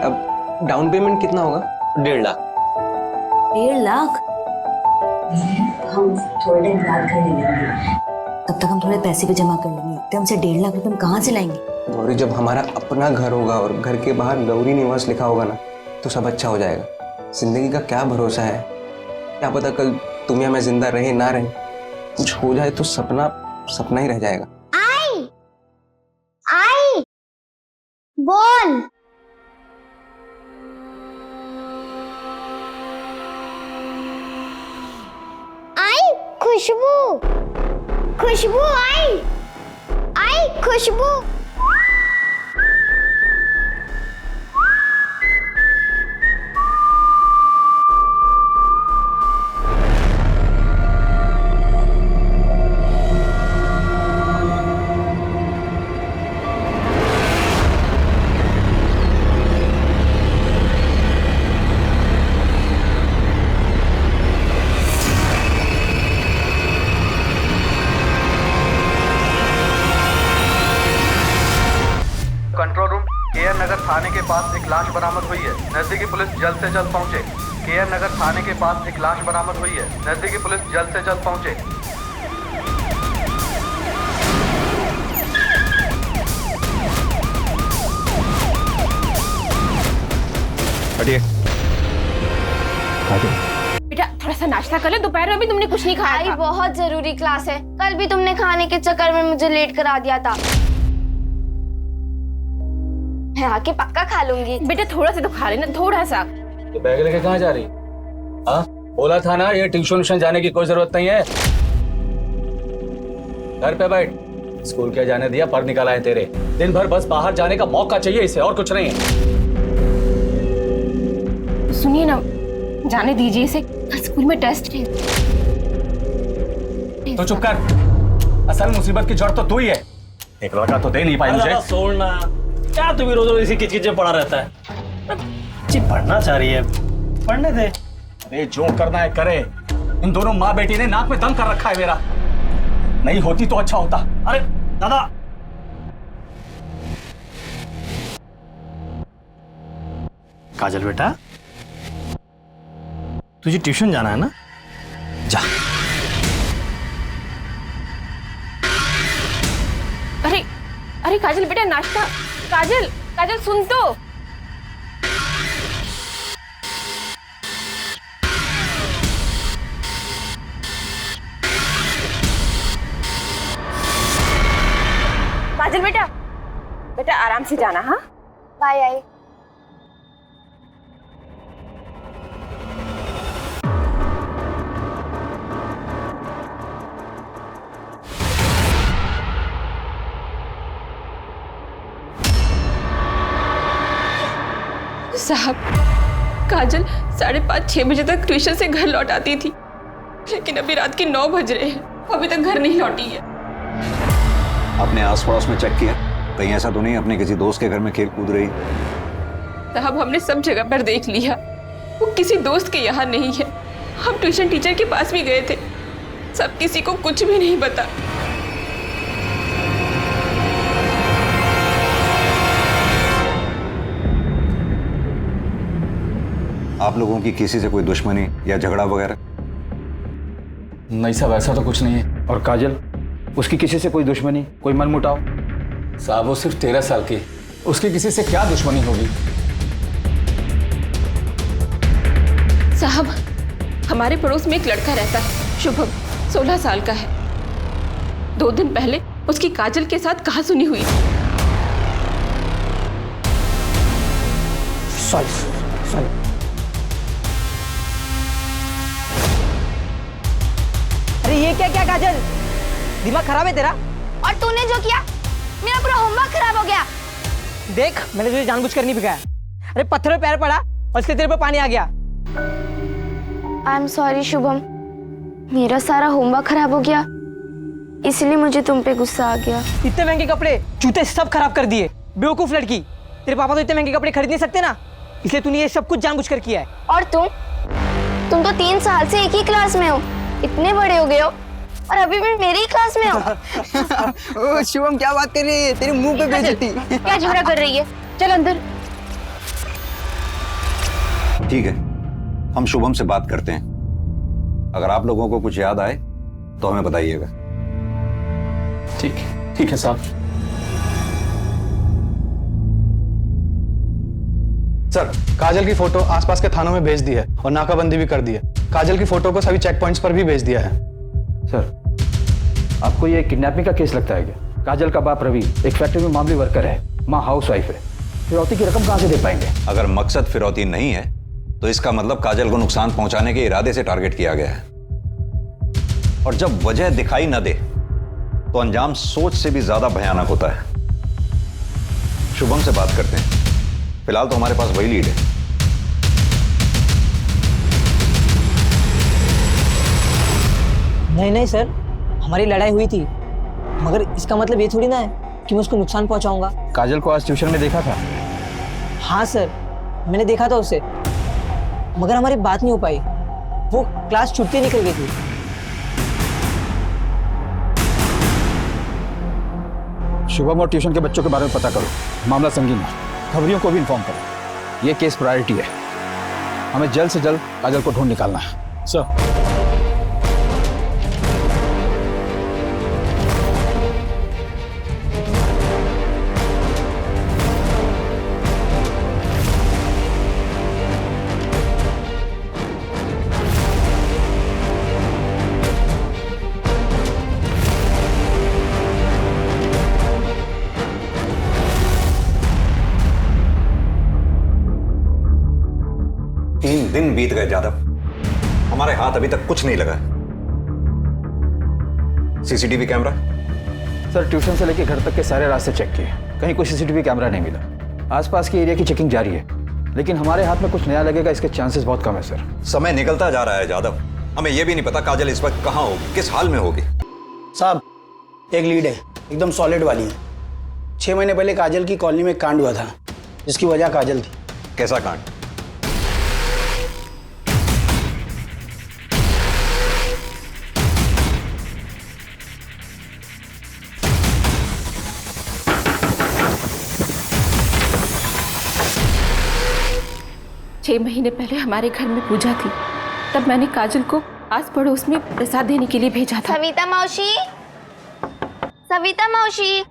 अब down payment कितना होगा? 1.5 लाख। 1.5 लाख? हम थोड़े दिन बाद घर ले लेंगे। तब तक हम थोड़े पैसे भी जमा कर लेंगे। तो हमसे 1.5 लाख रुपए हम कहाँ से लाएंगे? गौरी, जब हमारा अपना घर होगा और घर के बाहर गौरी निवास लिखा होगा ना, तो सब अच्छा हो जाएगा। जिंदगी का क्या भरोसा है, क्या पता कल तुम या मैं जिंदा रहे ना रहे, कुछ हो जाए तो सपना सपना ही रह जाएगा। आई बोल। आई खुशबू, खुशबू आई खुशबू। कंट्रोल रूम, केआर नगर थाने के पास एक लाश बरामद हुई है। नजदीकी पुलिस जल्द से जल्द पहुंचे। केआर नगर थाने के पास एक लाश बरामद हुई है। नजदीकी पुलिस जल्द से जल्द पहुंचे। हटिए। बेटा थोड़ा सा नाश्ता कर ले, दोपहर में भी तुमने कुछ नहीं खाया था। बहुत जरूरी क्लास है, कल भी तुमने खाने के चक्कर में मुझे लेट करा दिया था। मैं आके पक्का खा लूंगी। बेटा थोड़ा सा तो खा लेना, थोड़ा सा। तो बैग लेके कहाँ जा रही? हाँ बोला था ना, ये ट्यूशन जाने की कोई जरूरत नहीं है। घर पे बैठ। स्कूल क्या जाने दिया, पढ़ निकाला है तेरे। दिन भर बस बाहर जाने का मौका चाहिए इसे, और कुछ नहीं है। सुनिए ना, जाने दीजिए इसे, कल स्कूल में टेस्ट है। तो चुप कर, असल मुसीबत की जड़ तो तू ही है। एक लड़का तो दे नहीं पाई मुझे। छोड़ना, क्या तू भी रोज रोज इसी किचकिच पड़ा रहता है। जी पढ़ना चाह रही है, पढ़ने दे। अरे जो करना है करे। इन दोनों माँ बेटी ने नाक में दम कर रखा है मेरा। नहीं होती तो अच्छा होता। अरे दादा, काजल बेटा, तुझे ट्यूशन जाना है ना? जा। अरे अरे काजल बेटा नाश्ता। काजल काजल सुन तो। काजल बेटा, बेटा आराम से जाना। हाँ बाय। आई साहब, काजल 5:30-6 बजे तक ट्यूशन से घर लौट आती थी, लेकिन अभी रात के 9 बज रहे हैं, अभी तक घर नहीं लौटी है। अपने आस पड़ोस में चेक किया, कहीं ऐसा तो नहीं अपने किसी दोस्त के घर में खेल कूद रही? साहब हमने सब जगह पर देख लिया, वो किसी दोस्त के यहाँ नहीं है। हम ट्यूशन टीचर के पास भी गए थे, सब किसी को कुछ भी नहीं पता। आप लोगों की किसी से कोई दुश्मनी या झगड़ा वगैरह? नहीं साहब, ऐसा तो कुछ नहीं है। और काजल, उसकी किसी से कोई दुश्मनी, कोई मनमुटाव? साहब वो सिर्फ 13 साल की, उसकी किसी से क्या दुश्मनी होगी? साहब हमारे पड़ोस में एक लड़का रहता है, शुभम, 16 साल का है। 2 दिन पहले उसकी काजल के साथ कहासुनी हुई। सॉरी। अरे ये क्या काजल, दिमाग खराब है तेरा? और तूने जो किया, मेरा पूरा होमवर्क खराब हो गया। देख, मैंने तुझे जानबूझकर नहीं भिगाया। अरे पत्थर पे पैर पड़ा और इसके तेरे पे पानी आ गया। आई एम सॉरी शुभम, मेरा सारा होमवर्क खराब हो गया, इसलिए मुझे तुम पे गुस्सा आ गया। इतने महंगे कपड़े, जूते सब खराब कर दिए। बेवकूफ लड़की, तेरे पापा तो इतने महंगे कपड़े खरीद नहीं सकते ना, इसलिए तूने ये सब कुछ जानबूझकर किया है। और तुम तो 3 साल से एक ही क्लास में हो, इतने बड़े हो गए हो और अभी भी मेरी ही क्लास में हो। ओ शुभम, क्या बात कर रही है? तेरे मुंह पे बेइज्जती। क्या झगड़ा कर रही है? चल अंदर। ठीक है, हम शुभम से बात करते हैं। अगर आप लोगों को कुछ याद आए तो हमें बताइएगा। ठीक है साहब। सर, काजल की फोटो आसपास के थानों में भेज दी है और नाकाबंदी भी कर दी है। काजल की फोटो को सभी चेक पॉइंट्स पर भी भेज दिया है। सर, आपको ये किडनैपिंग का केस लगता है क्या? काजल का बाप रवि एक फैक्ट्री में मामूली वर्कर है, माँ हाउसवाइफ है। फिरौती की रकम कहाँ से दे पाएंगे? अगर मकसद फिरौती नहीं है तो इसका मतलब काजल को नुकसान पहुंचाने के इरादे से टारगेट किया गया है। और जब वजह दिखाई न दे तो अंजाम सोच से भी ज्यादा भयानक होता है। शुभम से बात करते हैं। फिलहाल तो हमारे पास वही लीड है। नहीं सर, हमारी लड़ाई हुई थी, मगर इसका मतलब ये थोड़ी ना है कि मैं उसको नुकसान पहुंचाऊंगा। काजल को आज ट्यूशन में देखा था? हाँ सर, मैंने देखा था उसे, मगर हमारी बात नहीं हो पाई। वो क्लास छुट्टी निकल गई थी। शुभम और ट्यूशन के बच्चों के बारे में पता करो, मामला संगीन है, खबरियों को भी इन्फॉर्म करो। ये केस प्रायोरिटी है, हमें जल्द से जल्द काजल को ढूंढ निकालना है। सर, दिन बीत गए यादव, हमारे हाथ अभी तक कुछ नहीं लगा। CCTV camera? सर, ट्यूशन से लेकर घर तक के सारे रास्ते चेक किए, कहीं कोई सीसीटीवी कैमरा नहीं मिला। आसपास के एरिया की चेकिंग जारी है, लेकिन हमारे हाथ में कुछ नया लगेगा इसके चांसेस बहुत कम है सर। समय निकलता जा रहा है यादव, हमें यह भी नहीं पता काजल इस वक्त कहां होगी, किस हाल में होगी। साहब, एक लीड है, एकदम सॉलिड वाली है। 6 महीने पहले काजल की कॉलोनी में कांड हुआ था, जिसकी वजह काजल थी। कैसा कांड? छह महीने पहले हमारे घर में पूजा थी, तब मैंने काजल को आस पड़ोस में प्रसाद देने के लिए भेजा था। सविता मौसी, सविता मौसी।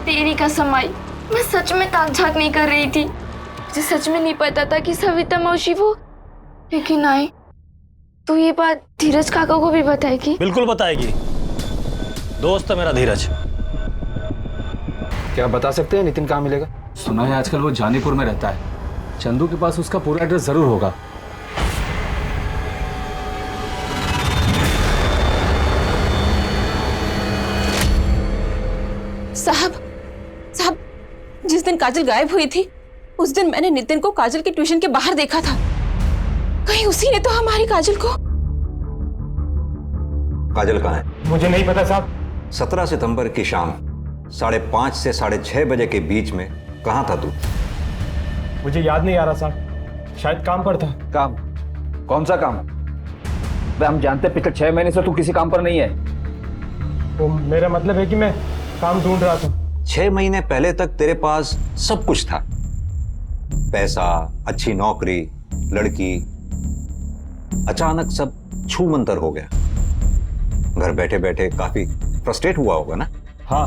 तेरी कसम आई, मैं सच में ताक झाक नहीं कर रही थी। मुझे सच में नहीं पता था कि सविता मौसी वो, लेकिन आई तो ये बात धीरज काका को भी बताएगी। बिल्कुल बताएगी, दोस्त है मेरा धीरज। क्या बता सकते हैं नितिन कहाँ मिलेगा? सुना है आजकल वो जानीपुर में रहता है। चंदू के पास उसका पूरा एड्रेस जरूर होगा। साहब, जिस दिन काजल गायब हुई थी, उस दिन मैंने नितिन को काजल के ट्यूशन के बाहर देखा था। कहीं उसी ने तो हमारी काजल को। काजल कहाँ है? मुझे नहीं पता साहब। 17 सितंबर की शाम 5:30 से 6:30 बजे के बीच में कहाँ था तू? मुझे याद नहीं आ रहा साहब, शायद काम पर था। काम? कौन सा काम? हम जानते पिछले 6 महीने से तू किसी काम पर नहीं है। तो मेरा मतलब है कि मैं काम ढूंढ रहा था। 6 महीने पहले तक तेरे पास सब कुछ था, पैसा, अच्छी नौकरी, लड़की। अचानक सब छू मंतर हो गया। घर बैठे बैठे काफी फ्रस्ट्रेट हुआ होगा ना? हाँ,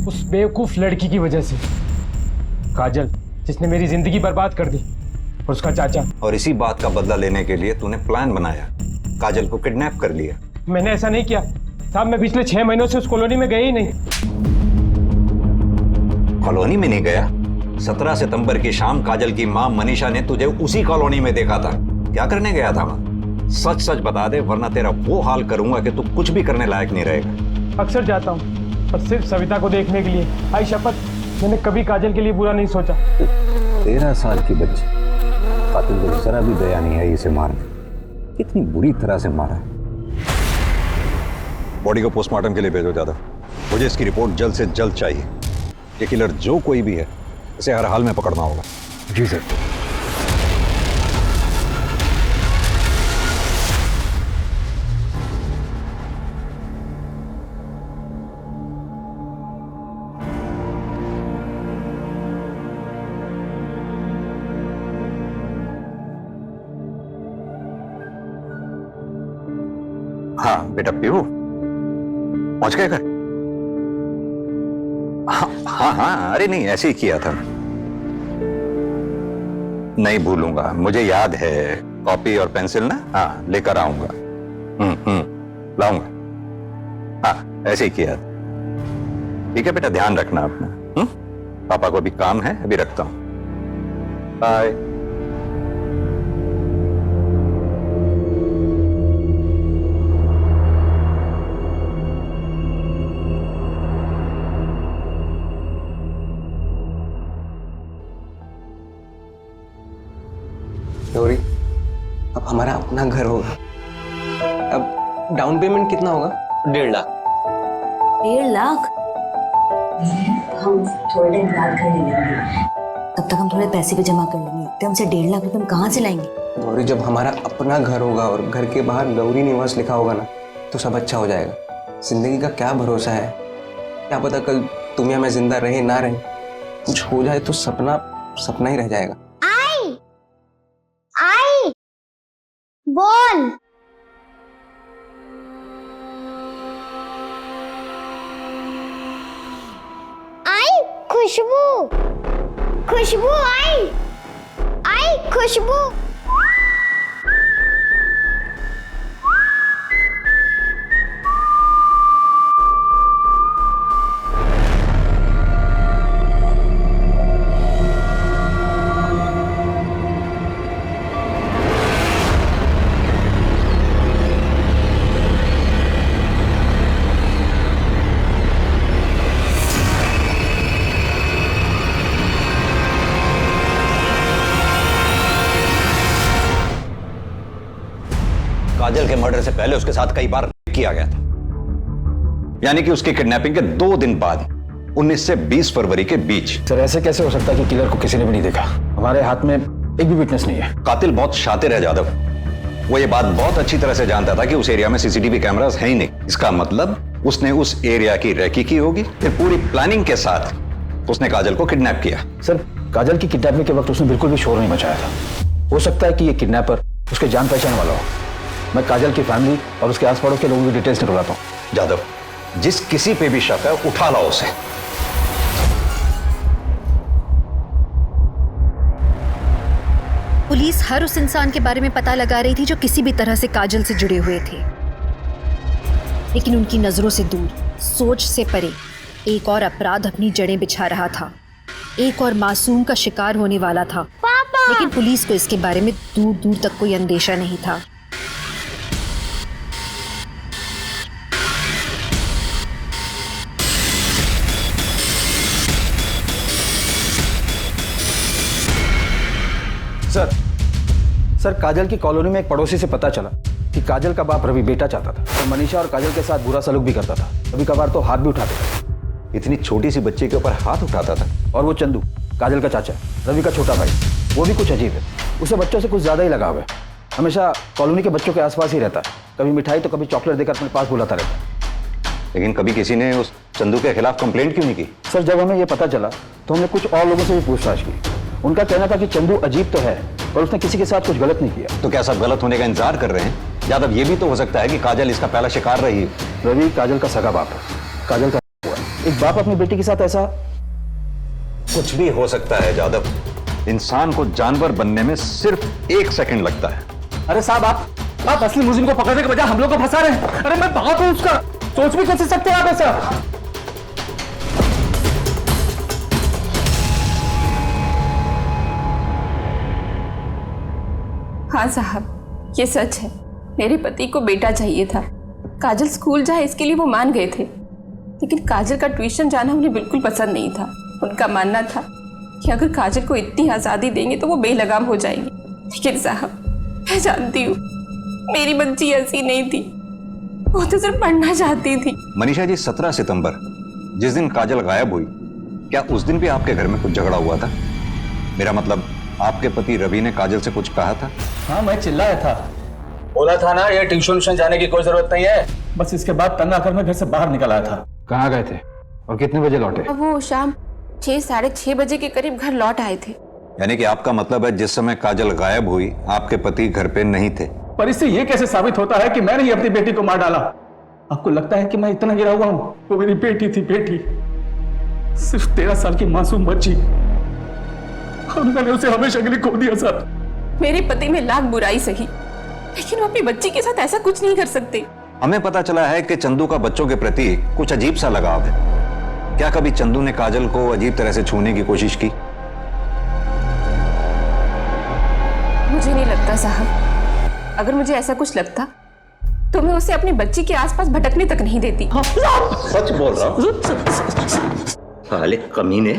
उस बेवकूफ लड़की की वजह से, काजल, जिसने मेरी जिंदगी बर्बाद कर दी, और उसका चाचा। और इसी बात का बदला लेने के लिए तूने प्लान बनाया, काजल को किडनैप कर लिया। मैंने ऐसा नहीं किया साहब, मैं पिछले 6 महीनों से उस कॉलोनी में गया ही नहीं। कॉलोनी में नहीं गया? 17 सितंबर की शाम काजल की मां मनीषा ने तुझे उसी कॉलोनी में देखा था। क्या करने गया था वहां? सच सच बता दे, वरना तेरा वो हाल करूंगा कि तू कुछ भी करने लायक नहीं रहेगा। अक्सर जाता हूँ, पर सिर्फ सविता को देखने के लिए। आई शपथ, मैंने कभी काजल के लिए बुरा नहीं सोचा। 13 साल की बच्ची, कातिल को जरा भी दया नहीं है इसे मारने। कितनी बुरी तरह से मारा है। बॉडी को पोस्टमार्टम के लिए भेजो। ज्यादा मुझे इसकी रिपोर्ट जल्द से जल्द चाहिए। ये किलर जो कोई भी है, इसे हर हाल में पकड़ना होगा। जी सर। हाँ बेटा पीहू, पहुंच गए घर? हाँ हाँ, अरे नहीं, ऐसे ही किया था। नहीं भूलूंगा, मुझे याद है। कॉपी और पेंसिल ना, हाँ लेकर आऊंगा। लाऊंगा। हाँ ऐसे ही किया था। ठीक है बेटा, ध्यान रखना अपना। पापा को भी काम है, अभी रखता हूं। बाय। गौरी, अब हमारा अपना घर होगा। अब डाउन पेमेंट कितना होगा? 1.5 लाख। 1.5 लाख? हम थोड़े टाइम बाद घर ले लेंगे। तब तक हम थोड़े पैसे भी जमा कर लेंगे। तो हमसे 1.5 लाख रुपए हम कहाँ से लाएंगे? गौरी, जब हमारा अपना घर होगा और घर के बाहर गौरी निवास लिखा होगा ना, तो सब अच्छा हो जाएगा। जिंदगी का क्या भरोसा है, क्या पता कल तुम या मैं जिंदा रहे ना रहे, कुछ हो जाए तो सपना सपना ही रह जाएगा। बोल। आई खुशबू, खुशबू आई, आई खुशबू। काजल के मर्डर से पहले उसके साथ कई बार रेप किया गया था, यानी कि उसकी किडनैपिंग के 2 दिन बाद 19 से 20 फरवरी के बीच। सर ऐसे कैसे हो सकता है कि किलर को किसी ने भी नहीं देखा? हमारे हाथ में एक भी विटनेस नहीं है। कातिल बहुत शातिर है जादव। वो ये बात बहुत अच्छी तरह से जानता था कि उस एरिया में सीसीटीवी कैमरास है ही नहीं। इसका मतलब उसने उस एरिया की रेकी की होगी, फिर पूरी प्लानिंग के साथ उसने काजल को किडनैप किया। सर काजल की किडनैपिंग के वक्त उसने बिल्कुल भी शोर नहीं मचाया था। हो सकता है कि ये किडनैपर उसके जान पहचान वाला हो। मैं काजल की फैमिली और उसके आस पड़ोस के लोगों की डिटेल्स निकलवाता हूँ। जादव, जिस किसी पे भी शक है उठा लाओ उसे। पुलिस हर उस इंसान के बारे में पता लगा रही थी जो किसी भी तरह से काजल से जुड़े हुए थे, लेकिन उनकी नजरों से दूर, सोच से परे एक और अपराध अपनी जड़ें बिछा रहा था। एक और मासूम का शिकार होने वाला था। पापा! लेकिन पुलिस को इसके बारे में दूर दूर तक कोई अंदेशा नहीं था। सर काजल की कॉलोनी में एक पड़ोसी से पता चला कि काजल का बाप रवि बेटा चाहता था और मनीषा और काजल के साथ बुरा सलूक भी करता था। कभी कभार तो हाथ भी उठा देता था। इतनी छोटी सी बच्ची के ऊपर हाथ उठाता था? और वो चंदू, काजल का चाचा, रवि का छोटा भाई, वो भी कुछ अजीब है। उसे बच्चों से कुछ ज्यादा ही लगाव है। हमेशा कॉलोनी के बच्चों के आसपास ही रहता है। कभी मिठाई तो कभी चॉकलेट देकर अपने पास बुलाता रहता है। लेकिन कभी किसी ने उस चंदू के खिलाफ कंप्लेंट क्यों नहीं की? सर जब हमें ये पता चला तो हमने कुछ और लोगों से भी पूछताछ की। उनका कहना था कि चंदू अजीब तो है पर उसने किसी के साथ कुछ गलत नहीं किया। तो क्या सब गलत होने का इंतजार कर रहे हैं? यादव, ये भी तो हो सकता है कि काजल इसका पहला शिकार रही है। रवि काजल का सगा बाप है। काजल का हुआ। एक बाप अपनी बेटी के साथ ऐसा कुछ भी हो सकता है जादव। इंसान को जानवर बनने में सिर्फ 1 सेकंड लगता है। अरे साहब, आप असली मुजरिम को पकड़ने के बजाय हम लोग को फंसा रहे हैं। अरे मैं बाप हूं उसका, सोच भी कैसे सकते हैं आप ऐसा? हाँ साहब, ये सच है। मेरे पति को बेटा चाहिए था। काजल स्कूल जाए इसके लिए वो मान गए थे, लेकिन काजल का ट्यूशन जाना उन्हें बिल्कुल पसंद नहीं था। उनका मानना था कि अगर काजल को इतनी आज़ादी देंगे तो वो बेलगाम हो जाएगी। लेकिन साहब, मैं जानती हूँ मेरी बच्ची ऐसी नहीं थी। वो तो सिर्फ पढ़ना चाहती थी। मनीषा जी, 17 सितंबर जिस दिन काजल गायब हुई, क्या उस दिन भी आपके घर में कुछ झगड़ा हुआ था? मेरा मतलब, आपके पति रवि ने काजल से कुछ कहा था? हाँ, मैं चिल्लाया था, बोला था ना ये ट्यूशन जाने की कोई जरूरत नहीं है। बस इसके बाद तंग आकर मैं घर से बाहर निकल आया था। कहाँ गए थे और कितने बजे लौटे? वो शाम 6 साढ़े 6 बजे के करीब घर लौट आए थे। यानी कि आपका मतलब है जिस समय काजल गायब हुई आपके पति घर पे नहीं थे? पर इससे ये कैसे साबित होता है कि मैंने ही अपनी बेटी को मार डाला? आपको लगता है कि मैं इतना गिरा हुआ हूँ? वो मेरी बेटी थी, बेटी, सिर्फ 13 साल की मासूम बच्ची, और मैंने उसे हमेशा के लिए खो दिया सर। मेरे पति में लाख बुराई सही, लेकिन वो अपनी बच्ची के साथ ऐसा कुछ नहीं कर सकते। हमें पता चला है कि चंदू का बच्चों के प्रति कुछ अजीब सा लगाव है। क्या कभी चंदू ने काजल को अजीब तरह से छूने की कोशिश की? मुझे नहीं लगता साहब। अगर मुझे ऐसा कुछ लगता तो मैं उसे अपनी बच्ची के आसपास भटकने तक नहीं देती। सच बोल रहा हूँ। साले कमीने,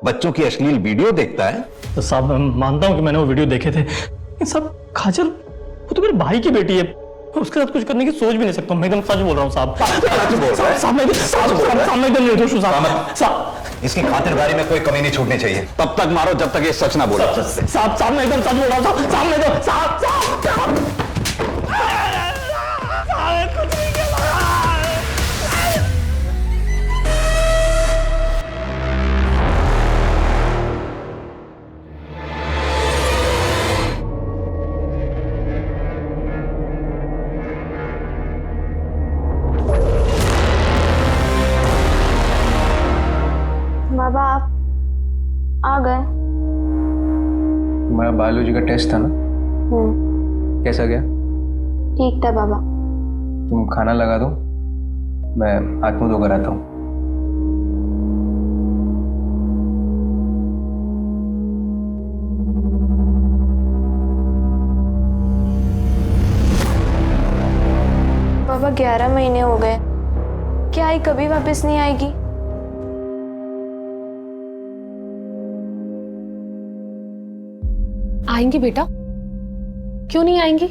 बच्चों की अश्लील वीडियो देखता है? तो साहब मैं मानता हूँ कि मैंने वो वीडियो देखे थे, लेकिन साहब काजल वो तो मेरे भाई की बेटी है, मैं उसके साथ कुछ करने की सोच भी नहीं सकता। मैं एकदम सच बोल रहा हूँ साहब। इसकी खातिरदारी में कोई कमी नहीं छूटनी चाहिए। तब तक मारो जब तक ये सच ना बोले। साहब मैं एकदम सच बोल रहा हूँ साहब। बाबा आप आ गए। तुम्हारा बायोलॉजी का टेस्ट था ना, कैसा गया? ठीक था बाबा। तुम खाना लगा दो, मैं हाथ मुंह धोकर आता हूँ। बाबा 11 महीने हो गए, क्या ये कभी वापस नहीं आएगी? आएंगी बेटा, क्यों नहीं आएंगी?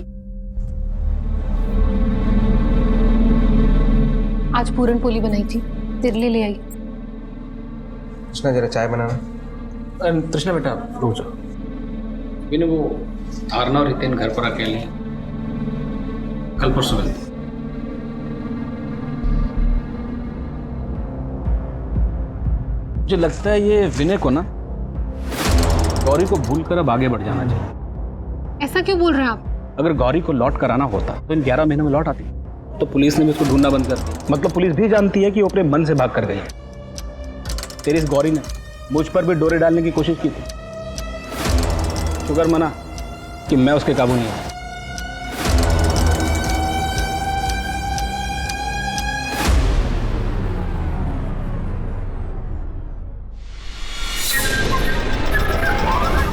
आज पूरन पोली बनाई थी, तेरे लिए ले आई। कृष्णा जरा चाय बनाना। तृष्णा बेटा रुक जाओ। विनू वो आरना और रितेन घर पर अकेले हैं, कल परसों मिलते। मुझे लगता है ये विनय को ना गौरी को भूलकर अब आगे बढ़ जाना चाहिए। ऐसा क्यों बोल रहे हैं आप? अगर गौरी को लौट कर आना होता तो इन 11 महीने में लौट आती, तो पुलिस ने भी उसको ढूंढना बंद कर दिया। मतलब पुलिस भी जानती है कि वो अपने मन से भाग कर गई है। तेरी इस गौरी ने मुझ पर भी डोरे डालने की कोशिश की थी, शुक्र मना कि मैं उसके काबू नहीं आया।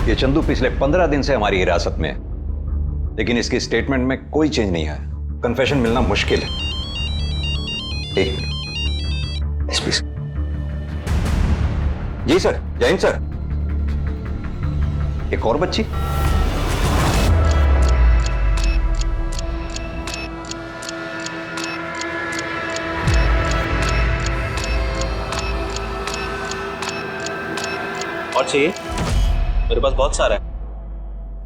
ये चंदू पिछले 15 दिन से हमारी हिरासत में है, लेकिन इसकी स्टेटमेंट में कोई चेंज नहीं आया। कन्फेशन मिलना मुश्किल है। एक एसपी सर। जी सर, जय हिंद सर। एक और बच्ची? और चाहिए? मेरे पास बहुत सारा है।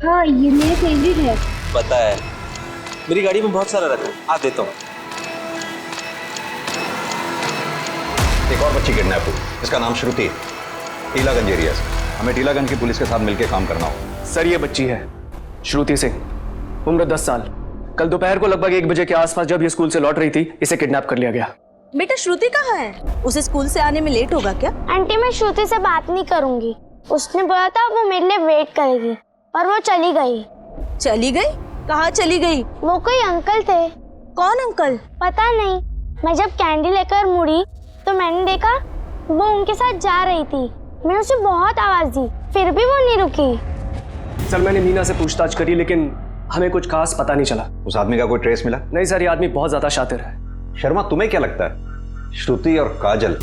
हाँ ये मेरा फेवरेट है। पता है, मेरी गाड़ी में बहुत सारा रखा है, आ देता हूँ। एक और बच्ची किडनैप हुई, इसका नाम श्रुति है, टीलागंज एरिया से। हमें टीलागंज की पुलिस के साथ मिलकर काम करना हो। सर ये बच्ची है श्रुति सिंह, उम्र 10 साल। कल दोपहर को लगभग 1 बजे के आसपास जब ये स्कूल से लौट रही थी, इसे किडनैप कर लिया गया। बेटा श्रुति कहाँ है? उसे स्कूल से आने में लेट होगा क्या? आंटी मैं श्रुति से बात नहीं करूंगी, उसने बोला था वो मेरे लिए वेट करेगी, और वो चली गई। चली गई? कहाँ चली गई? वो कोई अंकल थे। कौन अंकल? पता नहीं, मैं जब कैंडी लेकर मुड़ी तो मैंने देखा वो उनके साथ जा रही थी। मैं उसे बहुत आवाज दी, फिर भी वो नहीं रुकी। सर मैंने मीना से पूछताछ करी, लेकिन हमें कुछ खास पता नहीं चला। उस आदमी का कोई ट्रेस मिला? नहीं सर, ये आदमी बहुत ज्यादा शातिर है। शर्मा, तुम्हें क्या लगता है श्रुति और काजल,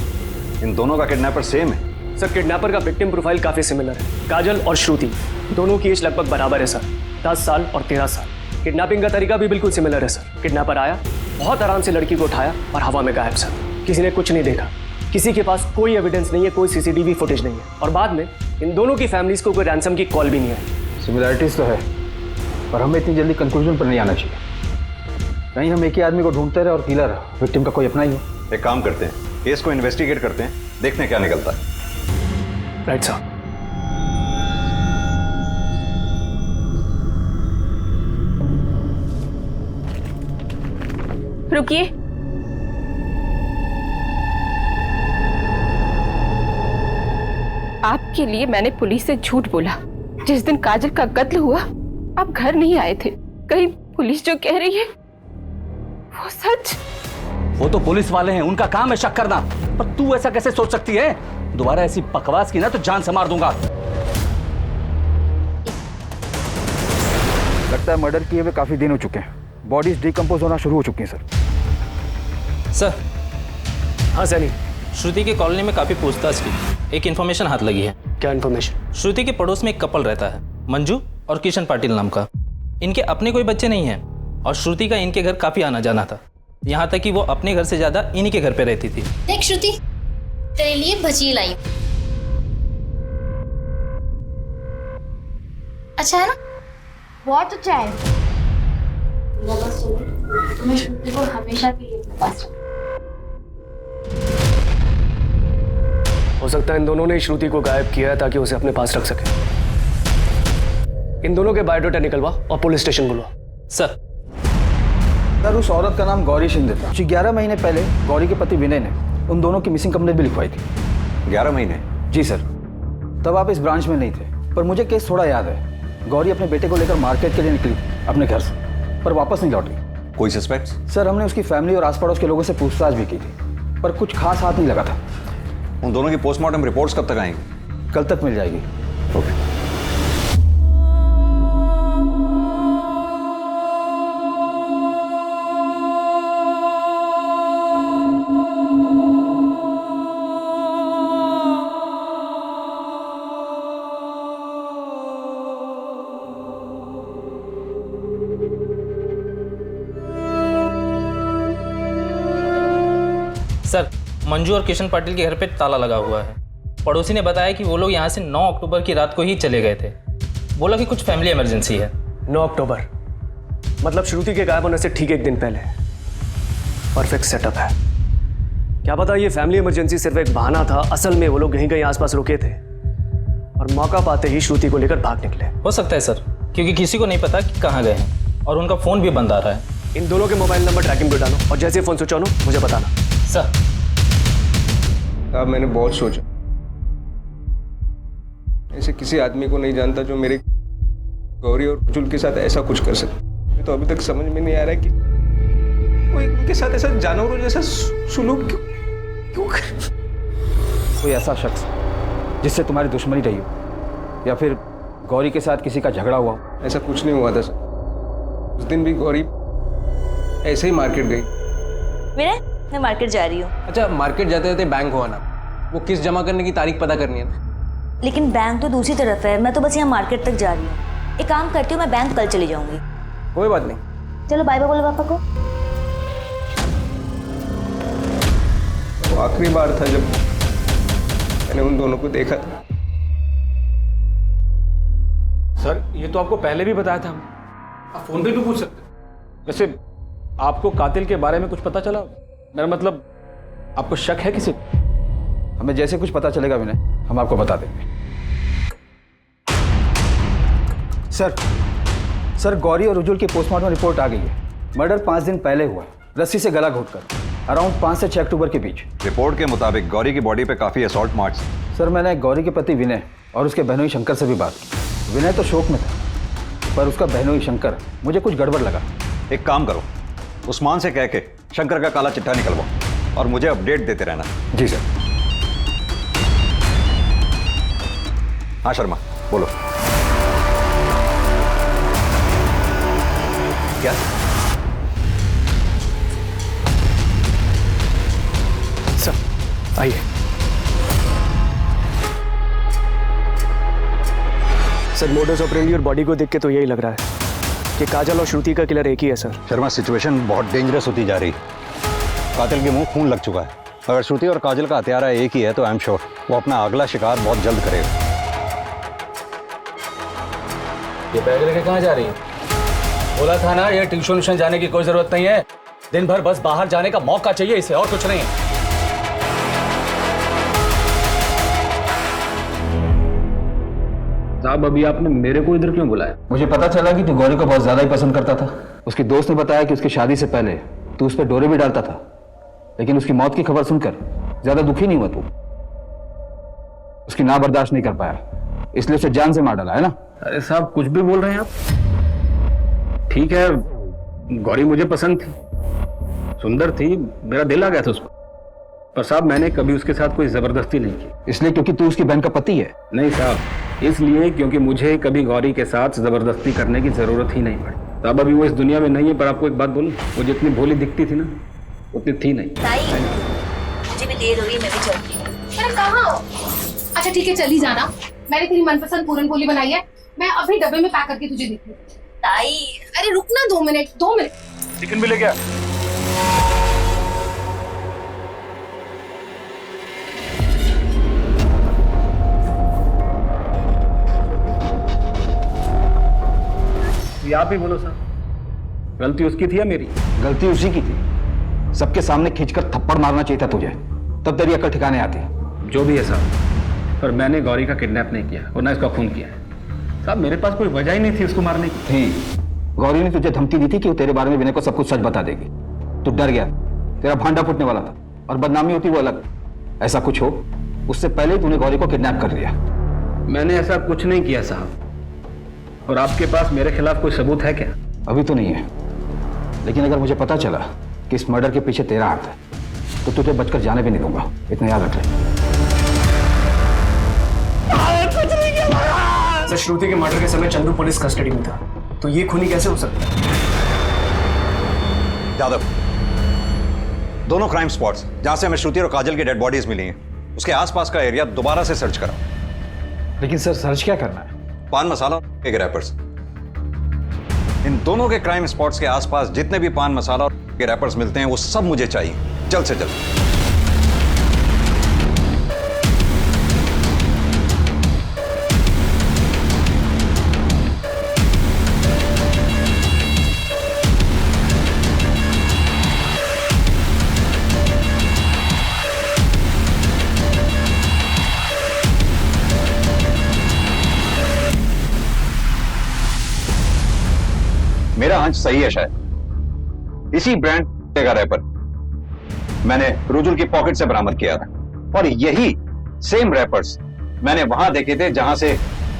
इन दोनों का किडनैपर सेम है? सर किडनैपर का विक्टिम प्रोफाइल काफी सिमिलर है। काजल और श्रुति दोनों की एज लगभग बराबर है सर, 10 साल और 13 साल। किडनैपिंग का तरीका भी बिल्कुल सिमिलर है सर। किडनैपर आया, बहुत आराम से लड़की को उठाया और हवा में गायब सर। किसी ने कुछ नहीं देखा। किसी के पास कोई एविडेंस नहीं है, कोई सीसीटीवी फुटेज नहीं है, और बाद में इन दोनों की फैमिलीज को कोई रैंसम की कॉल भी नहीं आई। सिमिलैरिटीज तो है, पर हमें इतनी जल्दी कंक्लूजन पर नहीं आना चाहिए। कहीं हम एक ही आदमी को ढूंढते रहे और किलर विक्टिम का कोई अपना ही हो। एक काम करते हैं, केस को इन्वेस्टिगेट करते हैं, देखते हैं क्या निकलता है। Right sir. रुकिए। आपके लिए मैंने पुलिस से झूठ बोला। जिस दिन काजल का कत्ल हुआ आप घर नहीं आए थे। कहीं पुलिस जो कह रही है वो सच? वो तो पुलिस वाले हैं, उनका काम है शक करना, पर तू ऐसा कैसे सोच सकती है? दोबारा ऐसी बकवास की ना तो जान से मार दूंगा। लगता है मर्डर किए हुए काफी दिन हो चुके हैं, बॉडीज डिकम्पोज होना शुरू हो चुकी हैं सर। सर। हाँ सैनी। श्रुति की कॉलोनी में काफी पूछताछ की, एक इन्फॉर्मेशन हाथ लगी है। क्या इन्फॉर्मेशन? श्रुति के पड़ोस में एक कपल रहता है, मंजू और किशन पाटिल नाम का। इनके अपने कोई बच्चे नहीं हैं और श्रुति का इनके घर काफी आना जाना था, यहाँ तक कि वो अपने घर से ज्यादा इन्हीं के घर पे रहती थी। देख श्रुति, तेरे लिए भजी लाई। अच्छा है ना? बहुत अच्छा है। तुम्हें श्रुति को हमेशा के लिए अपने पास रखना। हो सकता है इन दोनों ने श्रुति को गायब किया है ताकि उसे अपने पास रख सके। इन दोनों के बायोडाटा निकलवा और पुलिस स्टेशन बुलवा। सर। सर उस औरत का नाम गौरी शिंदे था। 11 महीने पहले गौरी के पति विनय ने उन दोनों की मिसिंग कंप्लेंट भी लिखवाई थी। 11 महीने? जी सर। तब आप इस ब्रांच में नहीं थे, पर मुझे केस थोड़ा याद है। गौरी अपने बेटे को लेकर मार्केट के लिए निकली अपने घर से, पर वापस नहीं लौटी। कोई सस्पेक्ट? सर हमने उसकी फैमिली और आस पड़ोस के लोगों से पूछताछ भी की थी, पर कुछ खास हाथ नहीं लगा था। उन दोनों की पोस्टमार्टम रिपोर्ट्स कब तक आएंगी? कल तक मिल जाएगी। ओके। सर, मंजू और किशन पाटिल के घर पे ताला लगा हुआ है। पड़ोसी ने बताया कि वो लोग यहाँ से 9 अक्टूबर की रात को ही चले गए थे। बोला कि कुछ फैमिली इमरजेंसी है। 9 अक्टूबर मतलब श्रुति के गायब होने से ठीक एक दिन पहले। परफेक्ट सेटअप है। क्या पता ये फैमिली इमरजेंसी सिर्फ एक बहाना था, असल में वो लोग कहीं कहीं आसपास रुके थे और मौका पाते ही श्रुति को लेकर भाग निकले। हो सकता है सर, क्योंकि किसी को नहीं पता कि कहाँ गए हैं और उनका फ़ोन भी बंद आ रहा है। इन दोनों के मोबाइल नंबर ट्रैकिंग पे डालो और जैसे फ़ोन स्विच ऑन हो मुझे बताना। सर। अब मैंने बहुत सोचा, ऐसे किसी आदमी को नहीं जानता जो मेरे गौरी और जुल के साथ ऐसा कुछ कर सके। मुझे तो अभी तक समझ में नहीं आ रहा है कि कोई उनके साथ ऐसा जानवरों जैसा सुलूक क्यों कर। कोई ऐसा शख्स जिससे तुम्हारी दुश्मनी रही हो, या फिर गौरी के साथ किसी का झगड़ा हुआ हो? ऐसा कुछ नहीं हुआ था सर। उस दिन भी गौरी ऐसे ही मार्केट गई। विनय, मैं मार्केट जा रही हूँ। अच्छा, मार्केट जाते जाते बैंक हो आना, वो किस्त जमा करने की तारीख पता करनी है ना। लेकिन बैंक तो दूसरी तरफ है, मैं तो बस यहाँ मार्केट तक जा रही हूँ। एक काम करती हूँ, मैं बैंक कल चली जाऊंगी। कोई बात नहीं। चलो बाय बाय बोलो पापा को। वो आखिरी बार था जब मैंने उन दोनों को देखा था। सर ये तो आपको पहले भी बताया था, आप फोन पे भी पूछ सकते। वैसे आपको कातिल के बारे में कुछ पता चला? मेरा मतलब आपको शक है किसी? हमें जैसे कुछ पता चलेगा विनय, हम आपको बता देंगे। सर गौरी और उज्जवल की पोस्टमार्टम रिपोर्ट आ गई है। मर्डर 5 दिन पहले हुआ, रस्सी से गला घोटकर, अराउंड 5 से 6 अक्टूबर के बीच। रिपोर्ट के मुताबिक गौरी की बॉडी पे काफी असॉल्ट मार्क्स। सर मैंने गौरी के पति विनय और उसके बहनोई शंकर से भी बात की। विनय तो शोक में था, पर उसका बहनोई शंकर मुझे कुछ गड़बड़ लगा। एक काम करो, उस्मान से कह के शंकर का काला चिट्ठा निकलवाओ और मुझे अपडेट देते रहना। जी सर। हाँ शर्मा बोलो। क्या? सर आइए। सर मोडस ऑपरेंडी और बॉडी को देख के तो यही लग रहा है कि काजल और श्रुति का किलर एक ही है सर। शर्मा सिचुएशन बहुत डेंजरस होती जा रही है। कातिल के मुंह खून लग चुका है अगर श्रुति और काजल का हत्यारा एक ही है तो आई एम श्योर वो अपना अगला शिकार बहुत जल्द करेगा। ये बैग लेके कहाँ जा रही है? बोला था ना, ये ट्यूशन जाने की कोई जरूरत नहीं है। दिन भर बस बाहर जाने का मौका चाहिए इसे, और कुछ नहीं है। साहब अभी आपने मेरे को इधर क्यों बुलाया? मुझे पता चला कि तू गौरी को बहुत ज्यादा ही पसंद करता था। उसकी दोस्त ने बताया कि उसकी शादी से पहले तू उस पर डोरे भी डालता था, लेकिन उसकी मौत की खबर सुनकर ज्यादा दुखी नहीं हुआ तू। उसकी ना बर्दाश्त नहीं कर पाया, इसलिए उसे जान से मार डाला है ना? अरे साहब कुछ भी बोल रहे हैं आप। ठीक है, गौरी मुझे पसंद थी, सुंदर थी, मेरा दिल आ गया था उस पर साहब मैंने कभी उसके साथ कोई जबरदस्ती नहीं की। इसलिए क्योंकि तू उसकी बहन का पति है? नहीं साहब, इसलिए क्योंकि मुझे कभी गौरी के साथ जबरदस्ती करने की जरूरत ही नहीं पड़ी। साहब अभी वो इस दुनिया में नहीं है, पर आपको एक बात बोलूं, वो जितनी भोली दिखती थी ना उतनी थी नहीं। मुझे भी देर हो रही है, मैं भी चलती हूँ। अरे कहाँ हो? अच्छा ठीक है, चली जाना। मैंने तेरी मनपसंद पूरन पोली बनाई है, मैं अभी डब्बे में पैक करके तुझे देती हूँ। ताई अरे रुक ना 2 मिनट, 2 मिनट। चिकन भी ले गया। आप ही बोलो सर, गलती उसकी थी या मेरी? गलती उसी की थी। सबके सामने खींचकर थप्पड़ मारना चाहिए था तुझे, तब तेरी अकल ठिकाने आती। जो भी है साहब, पर मैंने गौरी का किडनैप नहीं किया और ना इसका खून किया है। साहब मेरे पास कोई वजह ही नहीं थी उसको मारने की। थी। गौरी ने तुझे धमकी दी थी कि वो तेरे बारे में विनय को सब कुछ सच बता देगी। तू डर गया, तेरा भांडा फूटने वाला था, और बदनामी होती वो अलग। ऐसा कुछ हो उससे पहले ही तूने गौरी को किडनैप कर लिया। मैंने ऐसा कुछ नहीं किया साहब, और आपके पास मेरे खिलाफ कोई सबूत है क्या? अभी तो नहीं है, लेकिन अगर मुझे पता चला कि इस मर्डर के पीछे तेरा हाथ है तो तुझे बचकर जाने भी नहीं दूंगा, इतना याद रख ले। सर श्रुति के मर्डर के समय चंदू पुलिस कस्टडी में था, तो ये खूनी कैसे हो सकता है? यादव, दोनों क्राइम स्पॉट्स जहां से हमें श्रुति और काजल की डेड बॉडीज मिली हैं, उसके आसपास का एरिया दोबारा से सर्च कराओ। लेकिन सर सर्च क्या करना है? पान मसाला के रैपर्स, इन दोनों के क्राइम स्पॉट्स के आसपास जितने भी पान मसाला और के रैपर्स मिलते हैं वो सब मुझे चाहिए, जल्द से जल्द। मेरा अंश सही है, शायद इसी ब्रांड का रैपर मैंने रुजुल की पॉकेट से बरामद किया था, और यही सेम रैपर्स मैंने वहां देखे थे जहां से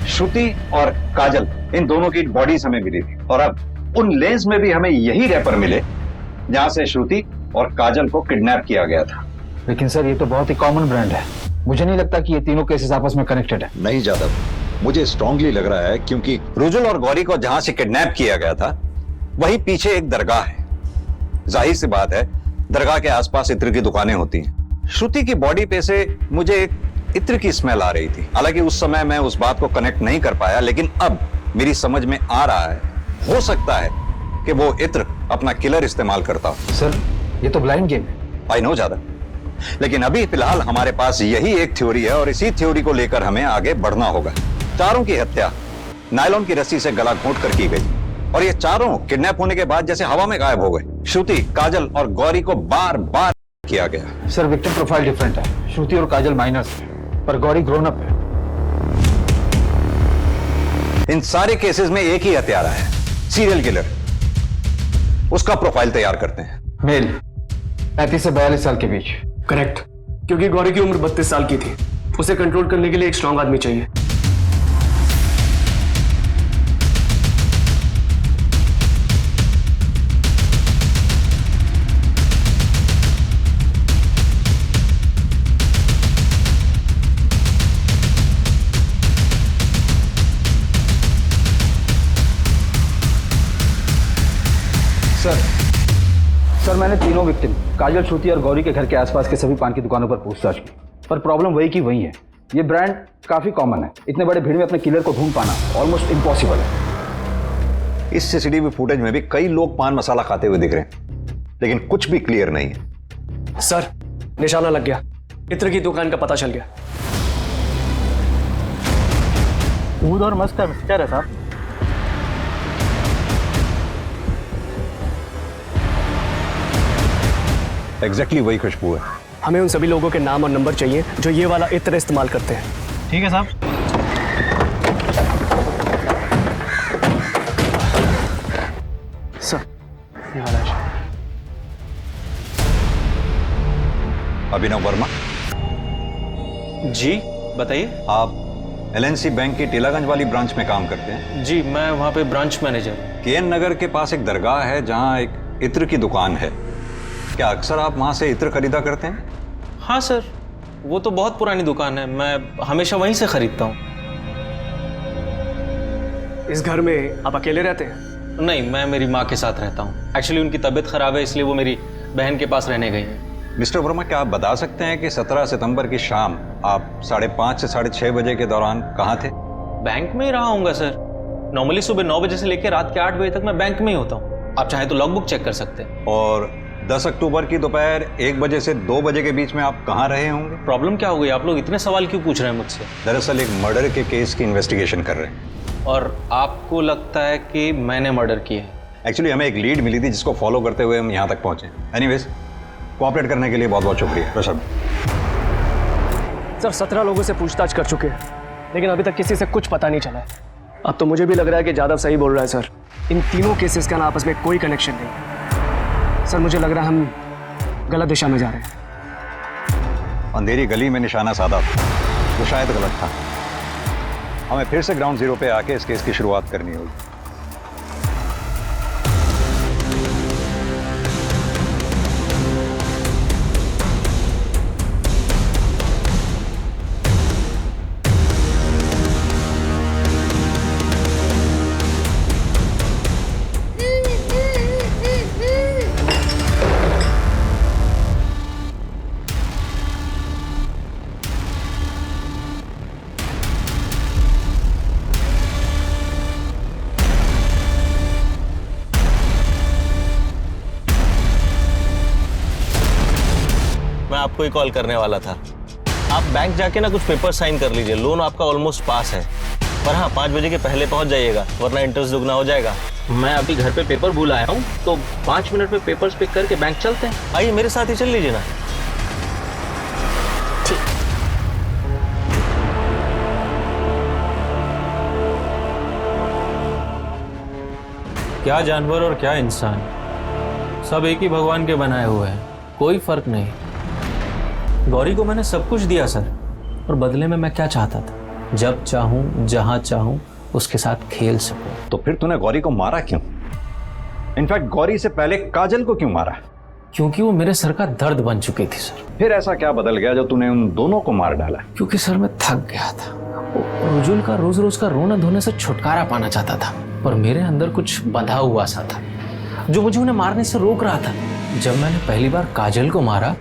श्रुति और काजल इन दोनों की बॉडीज हमें मिली थी, और अब उन लेंस में भी हमें यही रैपर मिले जहां से श्रुति और काजल को किडनैप किया गया था। लेकिन सर ये तो बहुत ही कॉमन ब्रांड है, मुझे नहीं लगता कि ये तीनों केसेस आपस में कनेक्टेड है। नहीं जादव, मुझे स्ट्रांगली लग रहा है, क्योंकि रुजुल और गौरी को जहां से किडनैप किया गया था वहीं पीछे एक दरगाह है। जाहिर सी बात है दरगाह के आसपास इत्र की दुकानें होती हैं। श्रुति की बॉडी पे से मुझे एक इत्र की स्मेल आ रही थी। हालांकि उस समय मैं उस बात को कनेक्ट नहीं कर पाया, लेकिन अब मेरी समझ में आ रहा है, हो सकता है कि वो इत्र अपना किलर इस्तेमाल करता हो। सर ये तो ब्लाइंड गेम है। आई नो ज्यादा, लेकिन अभी फिलहाल हमारे पास यही एक थ्योरी है, और इसी थ्योरी को लेकर हमें आगे बढ़ना होगा। चारों की हत्या नायलॉन की रस्सी से गला घोंट कर की गई, और ये चारों किडनैप होने के बाद जैसे हवा में गायब हो गए। श्रुति, काजल और गौरी को बार बार किया गया। सर विक्टिम प्रोफाइल डिफरेंट है। श्रुति और काजल माइनर्स है, पर गौरी ग्रोन अप है। इन सारे केसेस में एक ही हत्यारा है, सीरियल किलर। उसका प्रोफाइल तैयार करते हैं। मेल 35 से 42 साल के बीच। करेक्ट, क्योंकि गौरी की उम्र 32 साल की थी। उसे कंट्रोल करने के लिए एक स्ट्रांग आदमी चाहिए। सर मैंने तीनों विक्टिम काजल, श्रुति और गौरी के घर के आसपास के सभी पान की दुकानों पर पूछताछ की, पर प्रॉब्लम वही की वही है। ये ब्रांड काफी कॉमन है, इतने बड़े भीड़ में अपने किलर को ढूंढ पाना ऑलमोस्ट इम्पॉसिबल है। इस सीसीटीवी फुटेज में भी कई लोग पान मसाला खाते हुए दिख रहे हैं, लेकिन कुछ भी क्लियर नहीं है। सर निशाना लग गया, इत्र की दुकान का पता चल गया। ऊद और मस्क का मिक्सचर है साहब। एग्जैक्टली वही खुशबू है। हमें उन सभी लोगों के नाम और नंबर चाहिए जो ये वाला इत्र इस्तेमाल करते हैं। ठीक है साहब। सर, ये वाला है। अभिनव वर्मा जी बताइए। आप LNC बैंक की टीलागंज वाली ब्रांच में काम करते हैं? जी मैं वहाँ पे ब्रांच मैनेजर। KN नगर के पास एक दरगाह है जहाँ एक इत्र की दुकान है। क्या अक्सर आप वहाँ से इत्र खरीदा करते हैं? हाँ सर, वो तो बहुत पुरानी दुकान है, मैं हमेशा वहीं से खरीदता हूँ। इस घर में आप अकेले रहते हैं? नहीं, मैं मेरी माँ के साथ रहता हूँ। एक्चुअली उनकी तबीयत खराब है, इसलिए वो मेरी बहन के पास रहने गई हैं। मिस्टर वर्मा, क्या आप बता सकते हैं कि 17 सितंबर की शाम आप 5:30 से 6:30 बजे के दौरान कहाँ थे? बैंक में ही रहा होऊंगा सर। नॉर्मली सुबह 9 बजे से लेकर रात के 8 बजे तक मैं बैंक में ही होता हूँ। आप चाहे तो लॉगबुक चेक कर सकते हैं। और 10 अक्टूबर की दोपहर 1 बजे से 2 बजे के बीच में आप कहाँ रहे होंगे? प्रॉब्लम क्या हो गई? आप लोग इतने सवाल क्यों पूछ रहे हैं मुझसे? दरअसल एक मर्डर के केस की इन्वेस्टिगेशन कर रहे हैं। और आपको लगता है कि मैंने मर्डर किया है? एक्चुअली हमें एक लीड मिली थी जिसको फॉलो करते हुए हम यहाँ तक पहुँचे। एनीवेज, कोऑपरेट करने के लिए बहुत बहुत शुक्रिया। प्रसाद सर, 17 लोगों से पूछताछ कर चुके हैं, लेकिन अभी तक किसी से कुछ पता नहीं चला है। अब तो मुझे भी लग रहा है कि जादव सही बोल रहा है सर। इन तीनों केसेस का ना आपस में कोई कनेक्शन नहीं है। सर, मुझे लग रहा है हम गलत दिशा में जा रहे हैं। अंधेरी गली में निशाना साधा था, वो शायद गलत था। हमें फिर से ग्राउंड जीरो पे आके इस केस की शुरुआत करनी होगी। मैं आपको ही कॉल करने वाला था। आप बैंक जाके ना कुछ पेपर साइन कर लीजिए। लोन आपका ऑलमोस्ट पास है, पर हाँ 5 बजे के पहले पहुंच जाइएगा, वरना इंटरेस्ट दुगना हो जाएगा। मैं अभी घर पे पेपर भूल आया हूँ, तो 5 मिनट में पेपर्स पिक करके बैंक चलते हैं। आइए मेरे साथ ही चल लीजिए ना। क्या जानवर और क्या इंसान, सब एक ही भगवान के बनाए हुए हैं, कोई फर्क नहीं। गौरी को मैंने सब कुछ दिया सर, और बदले में मैं क्या चाहता था? जब चाहूं, जहां चाहूं उसके साथ खेल सकूं। तो फिर तूने गौरी को मारा क्यों? इनफैक्ट गौरी से पहले काजल को क्यों मारा? क्योंकि वो मेरे सर का दर्द बन चुकी थी सर। फिर ऐसा क्या बदल गया जो तूने उन दोनों को मार डाला? क्योंकि सर मैं थक गया था। रुजुल का रोज रोज का रोना धोने से छुटकारा पाना चाहता था, पर मेरे अंदर कुछ बंधा हुआ सा था जो मुझे उन्हें मारने से रोक रहा था। जब मैंने पहली बार काजल को मारा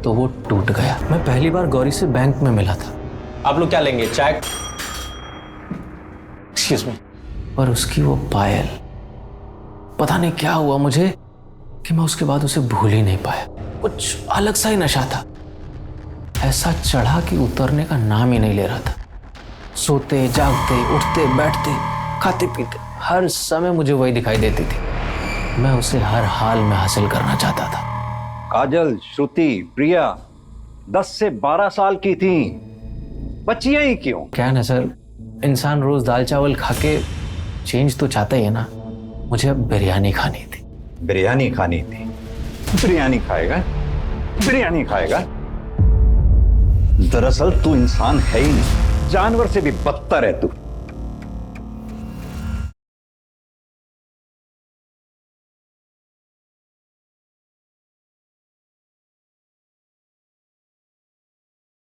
तो वो टूट गया। मैं पहली बार गौरी से बैंक में मिला था। आप लोग क्या लेंगे, चाय? Excuse me. पर उसकी वो पायल, पता नहीं क्या हुआ मुझे कि मैं उसके बाद उसे भूल ही नहीं पाया। कुछ अलग सा ही नशा था, ऐसा चढ़ा कि उतरने का नाम ही नहीं ले रहा था। सोते जागते, उठते बैठते, खाते पीते, हर समय मुझे वही दिखाई देती थी। मैं उसे हर हाल में हासिल करना चाहता था। काजल, श्रुति, प्रिया 10 से 12 साल की थी, बच्चियां ही क्यों? क्या ना सर, इंसान रोज दाल चावल खा के चेंज तो चाहता ही है ना। मुझे अब बिरयानी खानी थी। बिरयानी खानी थी? बिरयानी खाएगा? बिरयानी खाएगा? दरअसल तू इंसान है ही नहीं, जानवर से भी बदतर है तू।